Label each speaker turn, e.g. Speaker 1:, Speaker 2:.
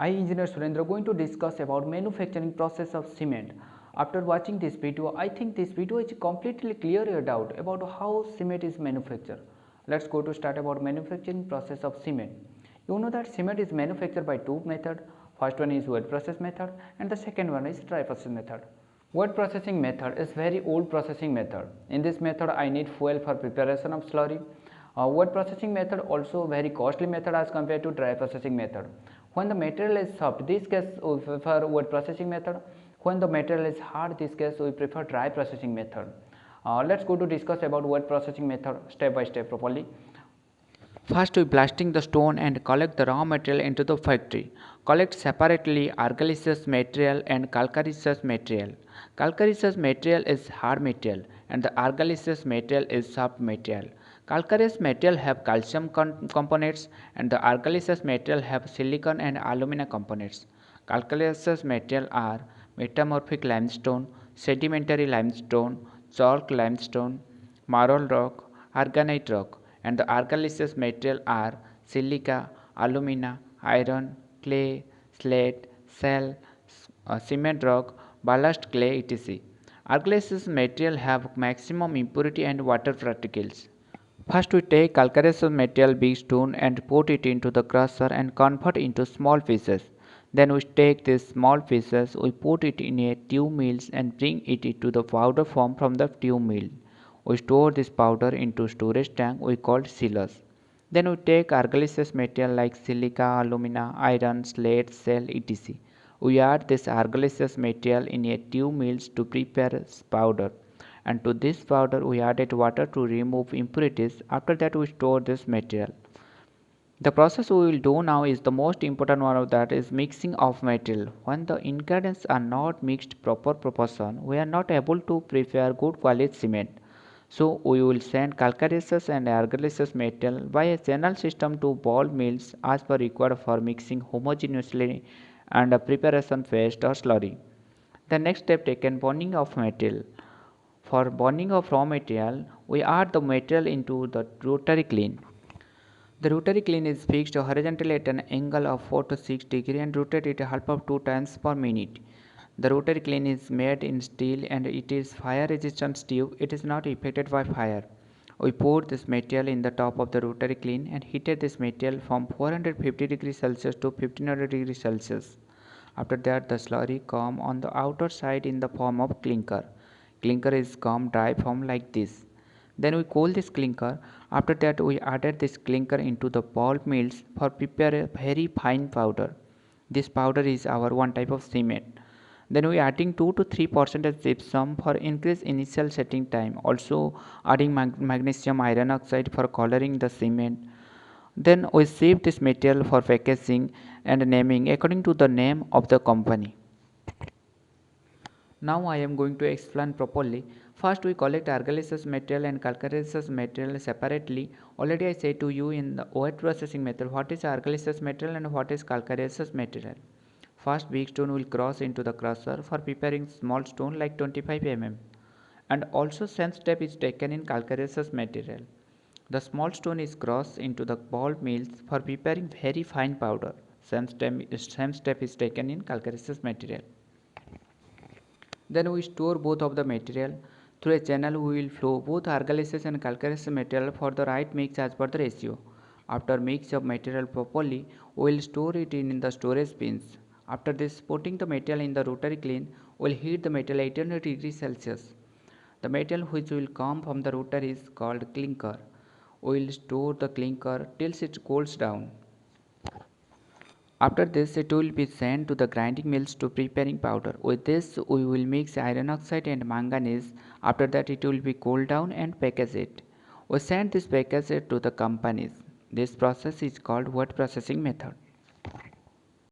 Speaker 1: I, Engineer Surendra, going to discuss about manufacturing process of cement. After watching this video, I think this video is completely clear your doubt about how cement is manufactured. Let's go to start about manufacturing process of cement. You know that cement is manufactured by two methods. First one is wet process method and the second one is dry process method. Wet processing method is very old processing method. In this method, I need fuel for preparation of slurry. Wet processing method also very costly method as compared to dry processing method. When the material is soft, this case we prefer wet processing method. When the material is hard, this case we prefer dry processing method. Let's go to discuss about wet processing method step by step properly. First, we blasting the stone and collect the raw material into the factory. Collect separately argillaceous material and calcareous material. Calcareous material is hard material and the argillaceous material is soft material. Calcareous material have calcium components and the argillaceous material have silicon and alumina components. Calcareous material are metamorphic limestone, sedimentary limestone, chalk limestone, marl rock, argillite rock, and the argillaceous material are silica, alumina, iron, clay, slate, shale, cement rock, ballast clay, etc. Argillaceous material have maximum impurity and water particles. First we take calcareous material big stone and put it into the crusher and convert into small pieces. Then we take these small pieces, we put it in a tube mills and bring it to the powder form from the tube mill. We store this powder into storage tank we called cellars. Then we take argillaceous material like silica, alumina, iron, slate, shale, etc. We add this argillaceous material in a tube mills to prepare powder, and to this powder we added water to remove impurities. After that we store this material. The process we will do now is the most important one of that is mixing of material. When the ingredients are not mixed proper proportion, we are not able to prepare good quality cement. So we will send calcareous and argillaceous material by a channel system to ball mills as per required for mixing homogeneously and a preparation paste or slurry. The next step taken burning of material. For burning of raw material, we add the material into the rotary kiln. The rotary kiln is fixed horizontally at an angle of 4 to 6 degrees and rotated half of 2 times per minute. The rotary kiln is made in steel and it is fire resistant tube. It is not affected by fire. We poured this material in the top of the rotary kiln and heated this material from 450 degrees Celsius to 1500 degrees Celsius. After that, the slurry come on the outer side in the form of clinker. Clinker is come dry form like this. Then we cool this clinker. After that, we added this clinker into the ball mills for prepare a very fine powder. This powder is our one type of cement. Then we adding 2 to 3% of gypsum for increase initial setting time. Also adding magnesium iron oxide for coloring the cement. Then we save this material for packaging and naming according to the name of the company. Now I am going to explain properly. First we collect argillaceous material and calcareous material separately. Already I said to you in the wet processing method what is argillaceous material and what is calcareous material. First big stone will cross into the crusher for preparing small stone like 25 mm. And also same step is taken in calcareous material. The small stone is crossed into the ball mills for preparing very fine powder. Same step is taken in calcareous material. Then we store both of the material. Through a channel we will flow both argillaceous and calcareous material for the right mix as per the ratio. After mix of material properly, we will store it in the storage bins. After this, putting the material in the rotary kiln, we will heat the material 800 degrees Celsius. The material which will come from the rotary is called clinker. We will store the clinker till it cools down. After this, it will be sent to the grinding mills to preparing powder. With this, we will mix iron oxide and manganese. After that, it will be cooled down and package it. We send this package to the companies. This process is called wet processing method.